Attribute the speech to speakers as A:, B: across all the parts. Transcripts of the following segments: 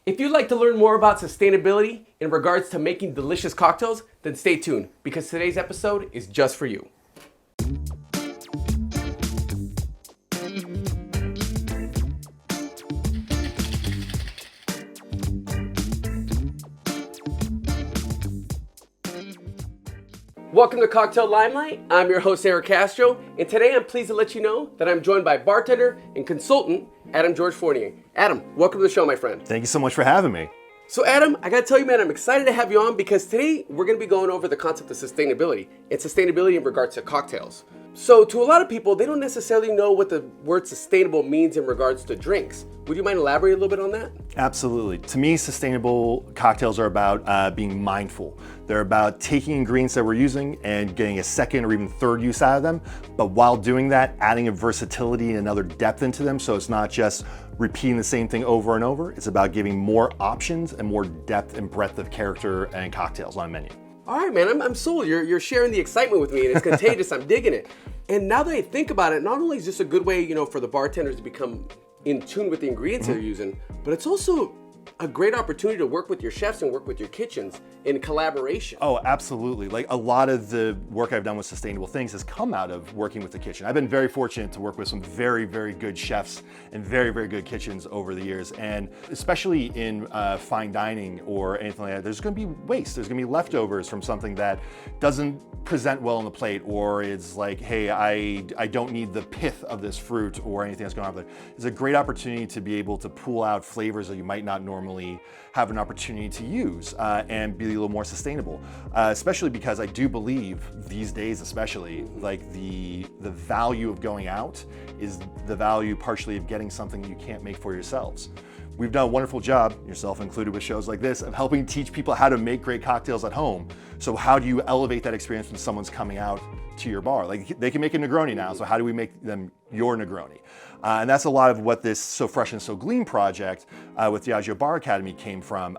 A: If you'd like to learn more about sustainability in regards to making delicious cocktails, then stay tuned because today's episode is just for you. Welcome to Cocktail Limelight. I'm your host, Eric Castro, and today I'm pleased to let you know that I'm joined by bartender and consultant, Adam George Fournier. Adam, welcome to the show, my friend.
B: Thank you so much for having me.
A: So Adam, I gotta tell you, man, I'm excited to have you on because today we're gonna be going over the concept of sustainability and sustainability in regards to cocktails. So to a lot of people, they don't necessarily know what the word sustainable means in regards to drinks. Would you mind elaborating a little bit on that?
B: Absolutely. To me, sustainable cocktails are about being mindful. They're about taking ingredients that we're using and getting a second or even third use out of them, but while doing that, adding a versatility and another depth into them, so it's not just repeating the same thing over and over. It's about giving more options and more depth and breadth of character and cocktails on a menu.
A: All right, man, I'm sold. You're sharing the excitement with me, and it's contagious. I'm digging it. And now that I think about it, not only is this a good way, for the bartenders to become in tune with the ingredients they're using, but it's also a great opportunity to work with your chefs and work with your kitchens in collaboration.
B: Oh, absolutely. Like a lot of the work I've done with sustainable things has come out of working with the kitchen. I've been very fortunate to work with some very, very good chefs and very, very good kitchens over the years. And especially in fine dining or anything like that, there's gonna be waste. There's gonna be leftovers from something that doesn't present well on the plate, or it's like, hey, I don't need the pith of this fruit or anything that's going on with it. It's a great opportunity to be able to pull out flavors that you might not normally have an opportunity to use and be a little more sustainable, especially because I do believe these days, especially, like the value of going out is the value partially of getting something you can't make for yourselves. We've done a wonderful job, yourself included with shows like this, of helping teach people how to make great cocktails at home. So how do you elevate that experience when someone's coming out to your bar? Like, they can make a Negroni now, so how do we make them your Negroni? And that's a lot of what this So Fresh and So GLEAN project with Diageo Bar Academy came from,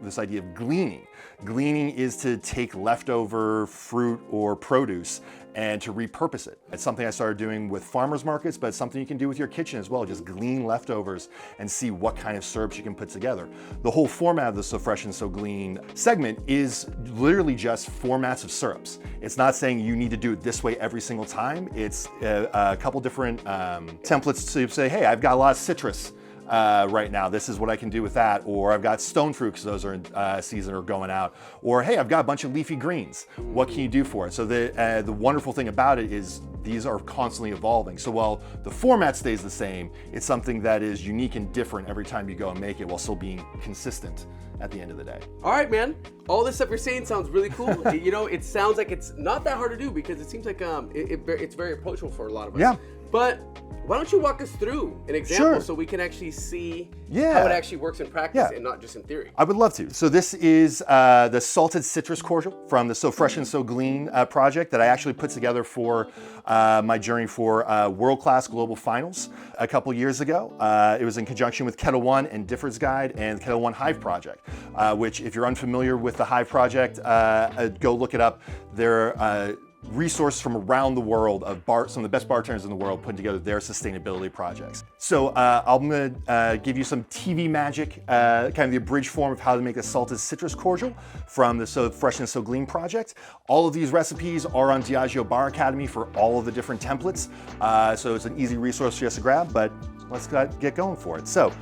B: this idea of gleaning. Gleaning is to take leftover fruit or produce and to repurpose it. It's something I started doing with farmers markets, but it's something you can do with your kitchen as well. Just glean leftovers and see what kind of syrups you can put together. The whole format of the So Fresh and So GLEAN segment is literally just formats of syrups. It's not saying you need to do it this way every single time. It's a couple different templates to say, hey, I've got a lot of citrus right now. This is what I can do with that. Or I've got stone fruit because those are in season or going out. Or hey, I've got a bunch of leafy greens. What can you do for it? So the wonderful thing about it is these are constantly evolving. So while the format stays the same, it's something that is unique and different every time you go and make it while still being consistent at the end of the day.
A: All right, man. All this stuff you're saying sounds really cool. It sounds like it's not that hard to do because it seems like it's very approachable for a lot of us.
B: Yeah.
A: But why don't you walk us through an example
B: Sure.
A: so we can actually see
B: Yeah.
A: how it actually works in practice and not just in theory?
B: I would love to. So this is the salted citrus cordial from the So Fresh and So GLEAN project that I actually put together for my journey for world-class global finals a couple years ago. It was in conjunction with Ketel One and Difford's Guide and Ketel One Hive Project, which if you're unfamiliar with the Hive Project, go look it up. They're resources from around the world of some of the best bartenders in the world putting together their sustainability projects. So I'm gonna give you some TV magic, kind of the abridged form of how to make a salted citrus cordial from the So Fresh and So GLEAN project. All of these recipes are on Diageo Bar Academy for all of the different templates. So it's an easy resource for us to grab, but let's get going for it. So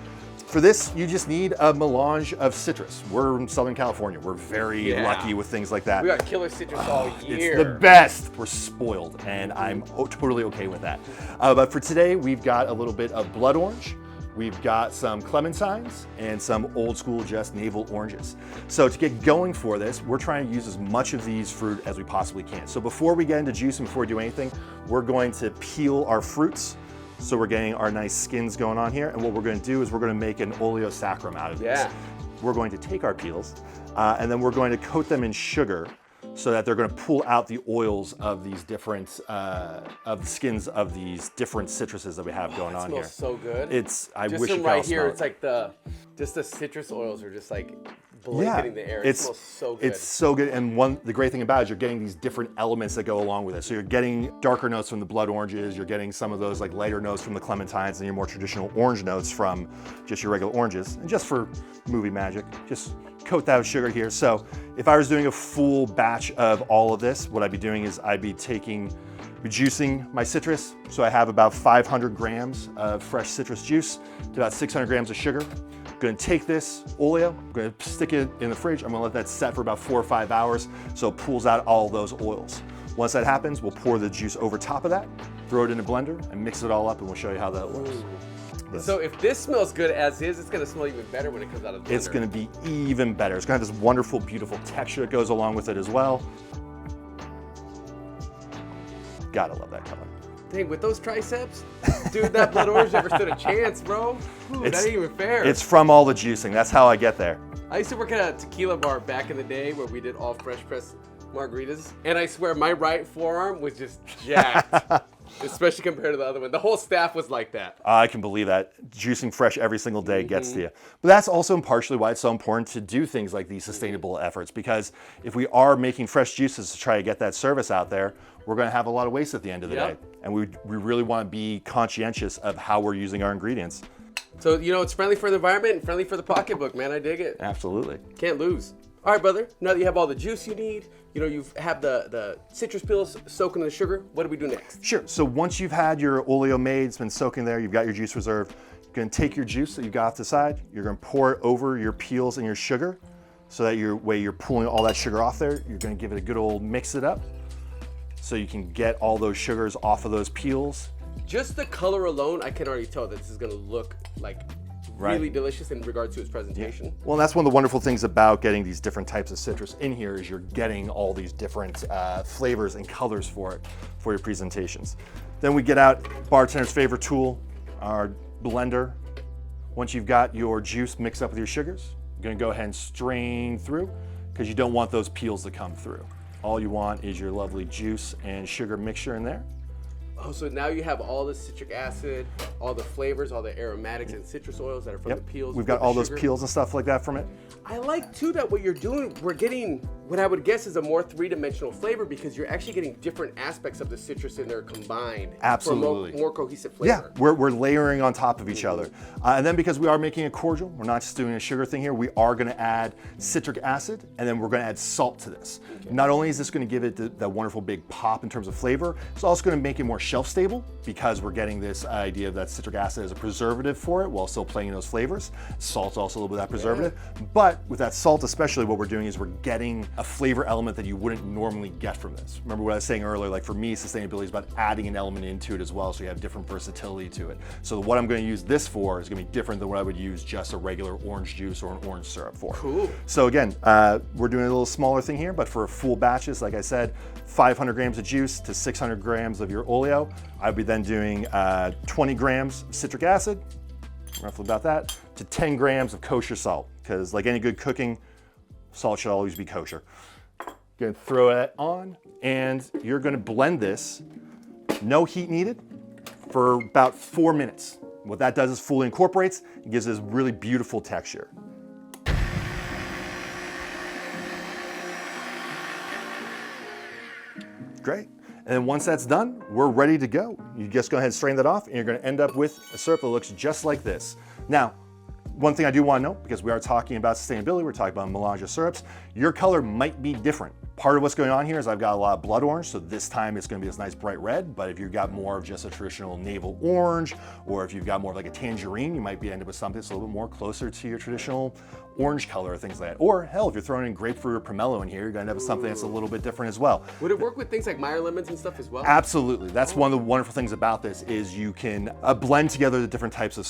B: for this, you just need a melange of citrus. We're in Southern California. We're very lucky with things like that.
A: We got killer citrus all year.
B: It's the best. We're spoiled, and I'm totally okay with that. But for today, we've got a little bit of blood orange. We've got some clementines and some old school just navel oranges. So to get going for this, we're trying to use as much of these fruit as we possibly can. So before we get into juice and before we do anything, we're going to peel our fruits. So we're getting our nice skins going on here. And what we're gonna do is we're gonna make an oleosaccharum out of this. We're going to take our peels and then we're going to coat them in sugar so that they're gonna pull out the oils of these different, of the skins of these different citruses that we have going on here.
A: It smells so good.
B: I
A: just
B: wish you
A: from
B: could all
A: right here,
B: smell
A: it's like the citrus oils are just like blanketing the air. It smells so good.
B: It's so good, and the great thing about it is you're getting these different elements that go along with it. So you're getting darker notes from the blood oranges, you're getting some of those like lighter notes from the clementines, and your more traditional orange notes from just your regular oranges. And just for movie magic, just coat that with sugar here. So if I was doing a full batch of all of this, what I'd be doing is I'd be juicing my citrus. So I have about 500 grams of fresh citrus juice to about 600 grams of sugar. I'm gonna take this oleo, I'm gonna stick it in the fridge. I'm gonna let that set for about 4 or 5 hours so it pulls out all those oils. Once that happens, we'll pour the juice over top of that, throw it in a blender, and mix it all up, and we'll show you how that works.
A: So if this smells good as is, it's gonna smell even better when it comes out of the blender.
B: It's gonna be even better. It's gonna have this wonderful, beautiful texture that goes along with it as well. Gotta love that color.
A: Dang, with those triceps, dude, that blood orange never stood a chance, bro. Ooh, that ain't even fair.
B: It's from all the juicing. That's how I get there.
A: I used to work at a tequila bar back in the day where we did all fresh pressed margaritas, and I swear my right forearm was just jacked, especially compared to the other one. The whole staff was like that.
B: I can believe that. Juicing fresh every single day gets to you. But that's also partially why it's so important to do things like these sustainable efforts, because if we are making fresh juices to try to get that service out there, we're going to have a lot of waste at the end of the day. And we really want to be conscientious of how we're using our ingredients.
A: So, you know, it's friendly for the environment and friendly for the pocketbook, man. I dig it.
B: Absolutely.
A: Can't lose. All right, brother. Now that you have all the juice you need, you know, you've have the citrus peels soaking in the sugar, what do we do next?
B: Sure. So once you've had your oleo made, it's been soaking there, you've got your juice reserved, you're going to take your juice that you got off the side, you're going to pour it over your peels and your sugar so that you're pulling all that sugar off there. You're going to give it a good old mix it up so you can get all those sugars off of those peels.
A: Just the color alone, I can already tell that this is going to look like really delicious in regards to its presentation.
B: Well, that's one of the wonderful things about getting these different types of citrus in here is you're getting all these different flavors and colors for it, for your presentations. Then we get out bartender's favorite tool, our blender. Once you've got your juice mixed up with your sugars, you're gonna go ahead and strain through because you don't want those peels to come through. All you want is your lovely juice and sugar mixture in there.
A: Oh, so now you have all the citric acid, all the flavors, all the aromatics and citrus oils that are from the peels.
B: We've got all those peels and stuff like that from it.
A: I like too that what you're doing, we're getting what I would guess is a more three-dimensional flavor because you're actually getting different aspects of the citrus in there combined.
B: Absolutely.
A: For more cohesive flavor.
B: Yeah, we're layering on top of each other. And then because we are making a cordial, we're not just doing a sugar thing here, we are gonna add citric acid and then we're gonna add salt to this. Okay. Not only is this gonna give it that wonderful big pop in terms of flavor, it's also gonna make it more shelf stable because we're getting this idea that citric acid is a preservative for it while still playing those flavors. Salt's also a little bit of that preservative. Yeah. But with that salt especially, what we're doing is we're getting a flavor element that you wouldn't normally get from this. Remember what I was saying earlier, like for me, sustainability is about adding an element into it as well, so you have different versatility to it. So what I'm gonna use this for is gonna be different than what I would use just a regular orange juice or an orange syrup for.
A: Cool.
B: So again, we're doing a little smaller thing here, but for full batches, like I said, 500 grams of juice to 600 grams of your oleo. I'd be then doing 20 grams of citric acid, roughly about that, to 10 grams of kosher salt, because like any good cooking, salt should always be kosher. Gonna throw it on, and you're gonna blend this, no heat needed, for about 4 minutes. What that does is fully incorporates, it gives this really beautiful texture. Great. And then once that's done, we're ready to go. You just go ahead and strain that off, and you're gonna end up with a syrup that looks just like this. Now, one thing I do want to note, because we are talking about sustainability, we're talking about melange of syrups, your color might be different. Part of what's going on here is I've got a lot of blood orange, so this time it's going to be this nice bright red, but if you've got more of just a traditional navel orange, or if you've got more of like a tangerine, you might be ended with something that's a little bit more closer to your traditional orange color or things like that. Or hell, if you're throwing in grapefruit or pomelo in here, you're going to end up with something that's a little bit different as well.
A: Would it work with things like Meyer lemons and stuff as well?
B: Absolutely. That's one of the wonderful things about this is you can blend together the different types of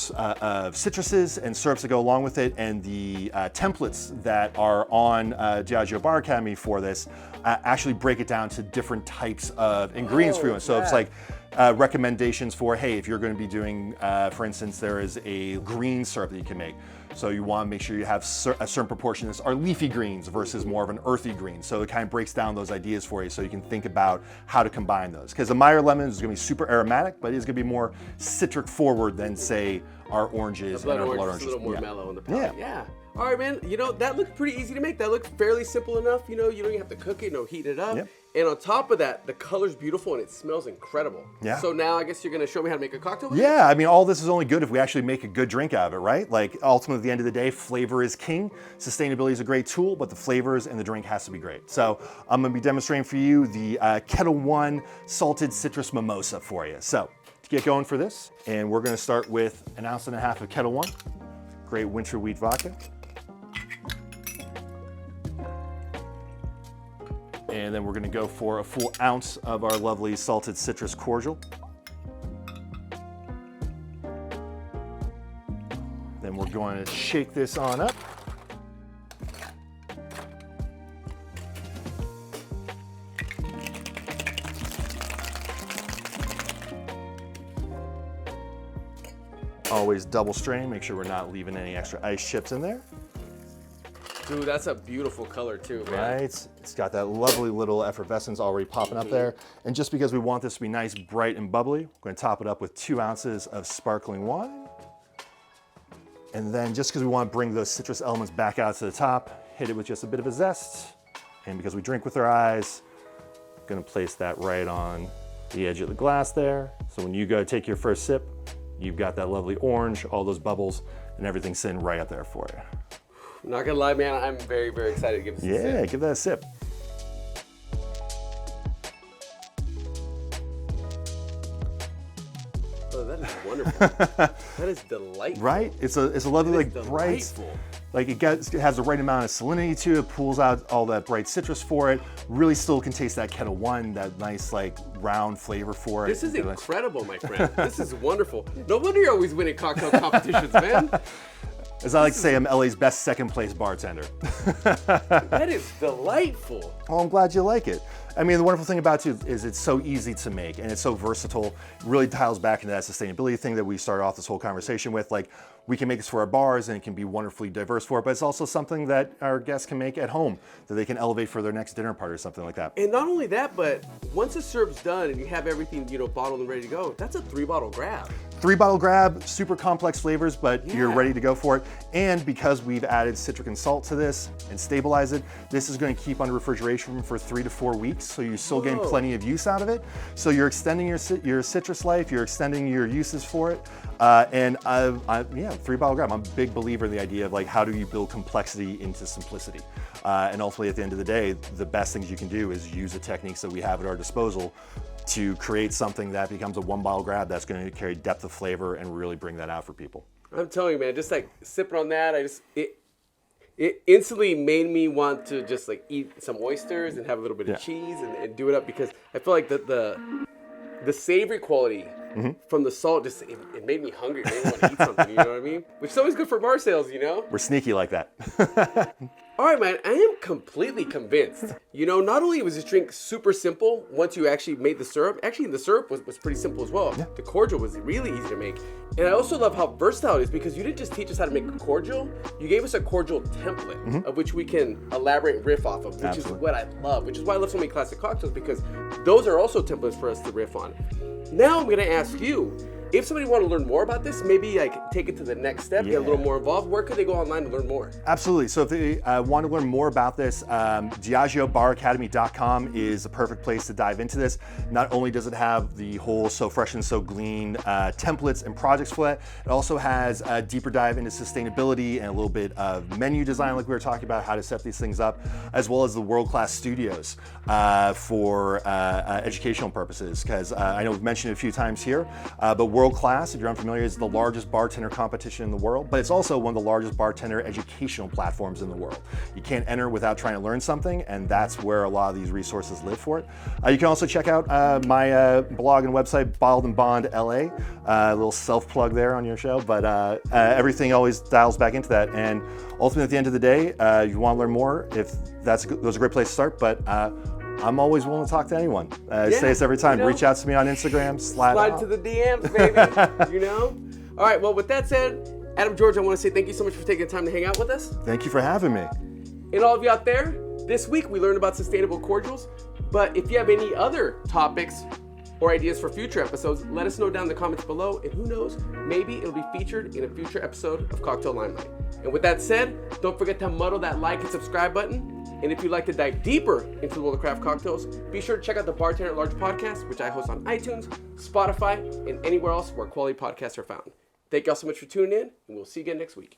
B: citruses and syrups that go along with it, and the templates that are on G.I. Joe Bar Academy for this actually break it down to different types of ingredients for you. So it's like recommendations for, hey, if you're going to be doing, for instance, there is a green syrup that you can make. So you want to make sure you have a certain proportion that are leafy greens versus more of an earthy green. So it kind of breaks down those ideas for you so you can think about how to combine those. Because the Meyer lemon is going to be super aromatic, but it's going to be more citric forward than, say, our oranges and our blood oranges.
A: A little more mellow in the palate. Yeah. All right, man. You know, that looked pretty easy to make. That looked fairly simple enough. You know, you don't even have to cook it, no heat it up.
B: Yep.
A: And on top of that, the color's beautiful and it smells incredible.
B: Yeah.
A: So now I guess you're gonna show me how to make a cocktail with it?
B: Yeah, I mean, all this is only good if we actually make a good drink out of it, right? Like, ultimately, at the end of the day, flavor is king. Sustainability is a great tool, but the flavors and the drink has to be great. So I'm gonna be demonstrating for you the Ketel One Salted Citrus Mimosa for you. So to get going for this, and we're gonna start with 1.5 ounces of Ketel One, great winter wheat vodka. And then we're gonna go for a full ounce of our lovely salted citrus cordial. Then we're going to shake this on up. Always double strain, make sure we're not leaving any extra ice chips in there.
A: Dude, that's a beautiful color too, man.
B: Right, it's got that lovely little effervescence already popping up there. And just because we want this to be nice, bright, and bubbly, we're gonna top it up with 2 ounces of sparkling wine. And then just because we want to bring those citrus elements back out to the top, hit it with just a bit of a zest. And because we drink with our eyes, I'm gonna place that right on the edge of the glass there. So when you go take your first sip, you've got that lovely orange, all those bubbles, and everything sitting right up there for you.
A: Not gonna lie, man, I'm very, very excited to give this a sip.
B: Yeah, give that a sip.
A: Oh, that is wonderful. That is delightful.
B: Right? It's a lovely, like, bright,
A: delightful.
B: like it has the right amount of salinity to it, pulls out all that bright citrus for it, really still can taste that Ketel One, that nice, like, round flavor for it.
A: This is incredible, my friend. This is wonderful. No wonder you're always winning cocktail competitions, man.
B: As I like to say, I'm LA's best second place bartender.
A: That is delightful.
B: Well, I'm glad you like it. I mean, the wonderful thing about it is it's so easy to make and it's so versatile. It really tiles back into that sustainability thing that we started off this whole conversation with. Like, we can make this for our bars and it can be wonderfully diverse for it, but it's also something that our guests can make at home that they can elevate for their next dinner party or something like that.
A: And not only that, but once the syrup's done and you have everything, you know, bottled and ready to go, that's a 3-bottle grab.
B: 3-bottle grab, super complex flavors, but you're
A: Yeah.
B: ready to go for it. And because we've added citric and salt to this and stabilize it, this is going to keep under refrigeration for 3 to 4 weeks. So you're still getting plenty of use out of it. So you're extending your citrus life, you're extending your uses for it. Yeah, 3-bottle grab. I'm a big believer in the idea of, like, how do you build complexity into simplicity? And ultimately, at the end of the day, the best things you can do is use the techniques that we have at our disposal to create something that becomes a 1-bottle grab that's going to carry depth of flavor and really bring that out for people.
A: I'm telling you, man, just like sipping on that, it instantly made me want to just like eat some oysters and have a little bit of cheese and do it up, because I feel like the savory quality from the salt just it made me hungry. It made me want to eat something, you know what I mean? Which is always good for bar sales, you know?
B: We're sneaky like that.
A: All right, man, I am completely convinced. You know, not only was this drink super simple once you actually made the syrup, actually the syrup was pretty simple as well. Yeah. The cordial was really easy to make. And I also love how versatile it is, because you didn't just teach us how to make a cordial, you gave us a cordial template of which we can elaborate and riff off of, which is what I love, which is why I love so many classic cocktails, because those are also templates for us to riff on. Now I'm gonna ask you, if somebody want to learn more about this, maybe like take it to the next step, get a little more involved, where could they go online to learn more?
B: Absolutely. So if they want to learn more about this, DiageoBarAcademy.com is the perfect place to dive into this. Not only does it have the whole So Fresh and So GLEAN templates and projects for that, it also has a deeper dive into sustainability and a little bit of menu design, like we were talking about, how to set these things up, as well as the world-class studios for educational purposes. Because I know we've mentioned it a few times here, but World Class, if you're unfamiliar, is the largest bartender competition in the world, but it's also one of the largest bartender educational platforms in the world. You can't enter without trying to learn something, and that's where a lot of these resources live for it. You can also check out my blog and website, Bottled and Bond LA. A little self-plug there on your show, but everything always dials back into that. And ultimately, at the end of the day, you want to learn more, if those are a great place to start, but I'm always willing to talk to anyone. I say this every time. Reach out to me on Instagram. Slide
A: to the DMs, baby. You know? All right, well, with that said, Adam, George, I want to say thank you so much for taking the time to hang out with us.
B: Thank you for having me.
A: And all of you out there, this week we learned about sustainable cordials. But if you have any other topics or ideas for future episodes, let us know down in the comments below. And who knows, maybe it'll be featured in a future episode of Cocktail Limelight. And with that said, don't forget to muddle that like and subscribe button. And if you'd like to dive deeper into the world of craft cocktails, be sure to check out the Bartender at Large podcast, which I host on iTunes, Spotify, and anywhere else where quality podcasts are found. Thank y'all so much for tuning in, and we'll see you again next week.